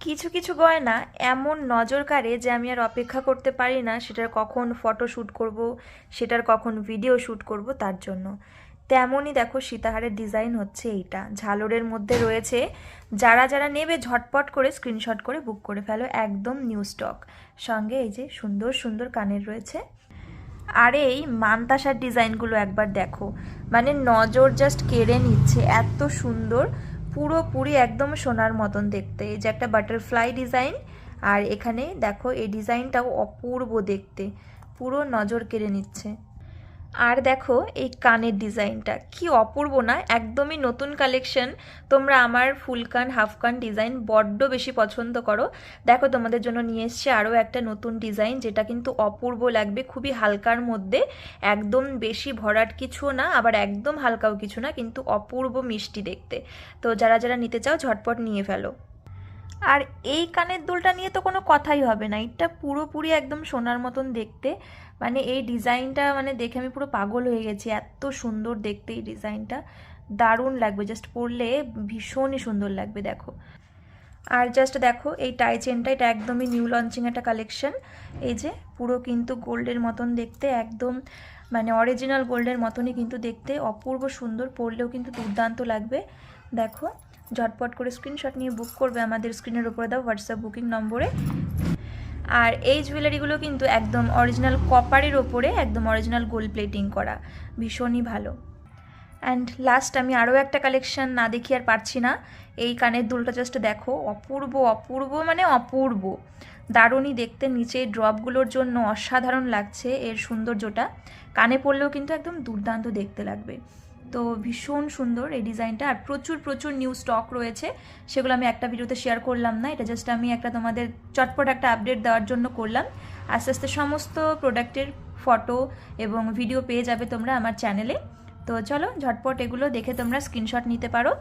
কিছু কিছু গয়না এমন নজর কাড়ে যে আমি আর অপেক্ষা করতে পারি না সেটার কখন ফটো শ্যুট করব, সেটার কখন ভিডিও শ্যুট করব তার জন্য। তেমনই দেখো সীতাহারের ডিজাইন হচ্ছে এইটা, ঝালরের মধ্যে রয়েছে। যারা যারা নেবে ঝটপট করে স্ক্রিনশট করে বুক করে ফেলো, একদম নিউ স্টক। সঙ্গে এই যে সুন্দর সুন্দর কানের রয়েছে। আর এই মানতাসার ডিজাইনগুলো একবার দেখো, মানে নজর জাস্ট কেড়ে নিচ্ছে, এত সুন্দর, পুরোপুরি একদম সোনার মতন দেখতে। এই যে একটা বাটারফ্লাই ডিজাইন, আর এখানে দেখো এই ডিজাইনটাও অপূর্ব দেখতে, পুরো নজর কেড়ে নিচ্ছে। আর দেখো এই কানের ডিজাইনটা কি অপূর্ব না, একদমই নতুন কালেকশন। তোমরা আমার ফুল কান হাফ কান ডিজাইন বড্ড বেশি পছন্দ করো। দেখো তোমাদের জন্য নিয়ে এসছে আরও একটা নতুন ডিজাইন, যেটা কিন্তু অপূর্ব লাগবে, খুবই হালকার মধ্যে, একদম বেশি ভরাট কিছু না, আবার একদম হালকাও কিছু না, কিন্তু অপূর্ব মিষ্টি দেখতে। তো যারা যারা নিতে চাও ঝটপট নিয়ে ফেলো। আর এই কানের দুলটা নিয়ে তো কোনো কথাই হবে না, এটা পুরোপুরি একদম সোনার মতন দেখতে। মানে এই ডিজাইনটা মানে দেখে আমি পুরো পাগল হয়ে গেছি, এত সুন্দর দেখতে এই ডিজাইনটা, দারুণ লাগবে, জাস্ট পরলে ভীষণই সুন্দর লাগবে দেখো। আর জাস্ট দেখো এই টাই চেনটা, এটা একদমই নিউ লঞ্চিং একটা কালেকশন। এই যে পুরো কিন্তু গোল্ডের মতন দেখতে, একদম মানে অরিজিনাল গোল্ডের মতনই কিন্তু দেখতে, অপূর্ব সুন্দর, পরলেও কিন্তু দুর্দান্ত লাগবে। দেখো ঝটপট করে স্ক্রিনশট নিয়ে বুক করবে আমাদের স্ক্রিনের উপরে দাও হোয়াটসঅ্যাপ বুকিং নম্বরে। আর এই জুয়েলারিগুলো কিন্তু একদম অরিজিনাল কপারের ওপরে একদম অরিজিনাল গোল্ড প্লেটিং করা, ভীষণই ভালো। অ্যান্ড লাস্ট আমি আরও একটা কালেকশন না দেখি আর পারছি না। এই কানের দুলটা জাস্ট দেখো, অপূর্ব অপূর্ব মানে অপূর্ব, দারুণই দেখতে, নিচে ড্রপগুলোর জন্য অসাধারণ লাগছে এর সৌন্দর্যটা, কানে পরলেও কিন্তু একদম দুর্দান্ত দেখতে লাগবে। তো ভীষণ সুন্দর এই ডিজাইনটা, আর প্রচুর প্রচুর নিউ স্টক রয়েছে, সেগুলো আমি একটা ভিডিওতে শেয়ার করলাম না, এটা জাস্ট আমি একটা তোমাদের চটপট একটা আপডেট দেওয়ার জন্য করলাম। আস্তে আস্তে সমস্ত প্রোডাক্টের ফটো এবং ভিডিও পেয়ে যাবে তোমরা আমার চ্যানেলে। তো চলো ঝটপট এগুলো দেখে তোমরা স্ক্রিনশট নিতে পারো।